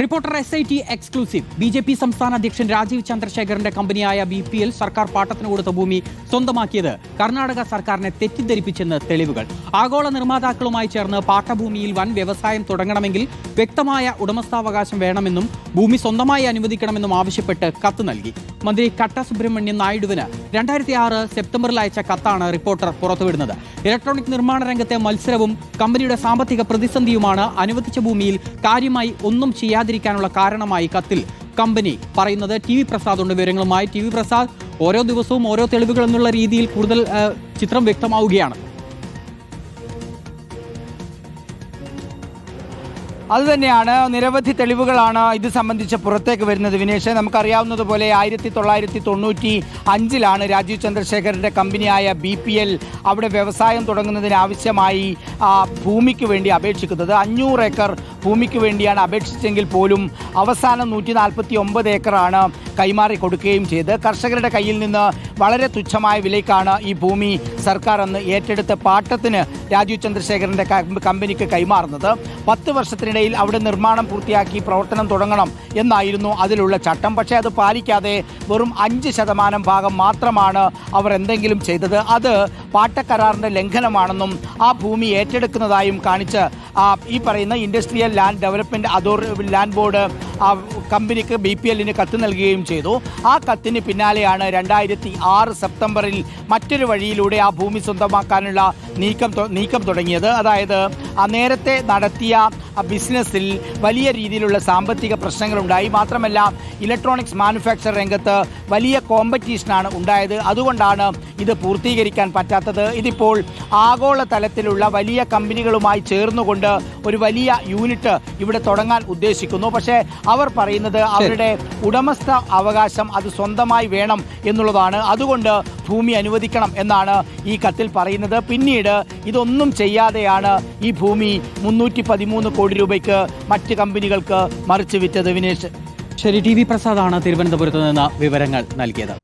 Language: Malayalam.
Reporter SIT exclusive. BJP സംസ്ഥാന അധ്യക്ഷൻ രാജീവ് ചന്ദ്രശേഖറിന്റെ കമ്പനിയായ BPL സർക്കാർ പാട്ടത്തിന് കൊടുത്ത ഭൂമി സ്വന്തമാക്കിയത് കർണാടക സർക്കാരിനെ തെറ്റിദ്ധരിപ്പിച്ചെന്ന് തെളിവുകൾ. ആഗോള നിർമ്മാതാക്കളുമായി ചേർന്ന് പാട്ടഭൂമിയിൽ വൻ വ്യവസായം തുടങ്ങണമെങ്കിൽ വ്യക്തമായ ഉടമസ്ഥാവകാശം വേണമെന്നും ഭൂമി സ്വന്തമായി അനുവദിക്കണമെന്നും ആവശ്യപ്പെട്ട് കത്ത് നൽകി. മന്ത്രി കട്ട സുബ്രഹ്മണ്യൻ നായിഡുവിന് 2006 സെപ്റ്റംബറിൽ അയച്ച കത്താണ് റിപ്പോർട്ടർ പുറത്തുവിടുന്നത്. ഇലക്ട്രോണിക് നിർമ്മാണ രംഗത്തെ മത്സരവും കമ്പനിയുടെ സാമ്പത്തിക പ്രതിസന്ധിയുമാണ് അനുവദിച്ച ഭൂമിയിൽ കാര്യമായി ഒന്നും ചെയ്യാതിരിക്കാനുള്ള കാരണമായി കത്തിൽ കമ്പനി പറയുന്നത്. TV പ്രസാദ് ഉണ്ട് വിവരങ്ങളുമായി. TV പ്രസാദ്, ഓരോ ദിവസവും ഓരോ തെളിവുകൾ എന്നുള്ള രീതിയിൽ കൂടുതൽ ചിത്രം വ്യക്തമാവുകയാണ്. അതുതന്നെയാണ്, നിരവധി തെളിവുകളാണ് ഇത് സംബന്ധിച്ച് പുറത്തേക്ക് വരുന്നത്. വിനേഷ്, നമുക്കറിയാവുന്നതുപോലെ 1995 രാജീവ് ചന്ദ്രശേഖറിൻ്റെ കമ്പനിയായ BPL അവിടെ വ്യവസായം തുടങ്ങുന്നതിനാവശ്യമായി ഭൂമിക്ക് വേണ്ടി അപേക്ഷിക്കുന്നത്. 500 ഏക്കർ ഭൂമിക്ക് വേണ്ടിയാണ് അപേക്ഷിച്ചെങ്കിൽ പോലും അവസാനം 149 ഏക്കറാണ് കൈമാറി കൊടുക്കുകയും ചെയ്ത് കർഷകരുടെ കയ്യിൽ നിന്ന് വളരെ തുച്ഛമായ വിലയ്ക്കാണ് ഈ ഭൂമി സർക്കാർ അന്ന് ഏറ്റെടുത്ത് പാട്ടത്തിന് രാജീവ് ചന്ദ്രശേഖറിൻ്റെ കമ്പനിക്ക് കൈമാറുന്നത്. 10 വർഷത്തിനിടയിൽ അവിടെ നിർമ്മാണം പൂർത്തിയാക്കി പ്രവർത്തനം തുടങ്ങണം എന്നായിരുന്നു അതിലുള്ള ചട്ടം. പക്ഷേ അത് പാലിക്കാതെ വെറും 5% ഭാഗം മാത്രമാണ് അവർ എന്തെങ്കിലും ചെയ്തത്. അത് പാട്ടക്കരാറിൻ്റെ ലംഘനമാണെന്നും ആ ഭൂമി ഏറ്റെടുക്കുന്നതായും കാണിച്ച് ഈ പറയുന്ന industrial land development land board കമ്പനിക്ക് BPLന് കത്ത് നൽകുകയും ചെയ്തു. ആ കത്തിന് പിന്നാലെയാണ് 2006 സെപ്റ്റംബറിൽ മറ്റൊരു വഴിയിലൂടെ ആ ഭൂമി സ്വന്തമാക്കാനുള്ള നീക്കം തുടങ്ങിയത്. അതായത് നേരത്തെ നടത്തിയ ബിസിനസ്സിൽ വലിയ രീതിയിലുള്ള സാമ്പത്തിക പ്രശ്നങ്ങളുണ്ടായി. മാത്രമല്ല, ഇലക്ട്രോണിക്സ് മാനുഫാക്ചർ രംഗത്ത് വലിയ കോമ്പറ്റീഷനാണ് ഉണ്ടായത്. അതുകൊണ്ടാണ് ഇത് പൂർത്തീകരിക്കാൻ പറ്റാത്തത്. ഇതിപ്പോൾ ആഗോള തലത്തിലുള്ള വലിയ കമ്പനികളുമായി ചേർന്നുകൊണ്ട് ഒരു വലിയ യൂണിറ്റ് ഇവിടെ തുടങ്ങാൻ ഉദ്ദേശിക്കുന്നു. പക്ഷേ അവർ പറയുന്നത് അവരുടെ ഉടമസ്ഥ അവകാശം അത് സ്വന്തമായി വേണം എന്നുള്ളതാണ്. അതുകൊണ്ട് ഭൂമി അനുവദിക്കണം എന്നാണ് ഈ കത്തിൽ പറയുന്നത്. പിന്നീട് ഇതൊന്നും ചെയ്യാതെയാണ് ഈ ഭൂമി 313 കോടി രൂപയ്ക്ക് മറ്റ് കമ്പനികൾക്ക് മറിച്ച് വിറ്റത്. വിനേഷ്, ശരി. TV പ്രസാദാണ് തിരുവനന്തപുരത്ത് നിന്ന് വിവരങ്ങൾ നൽകിയത്.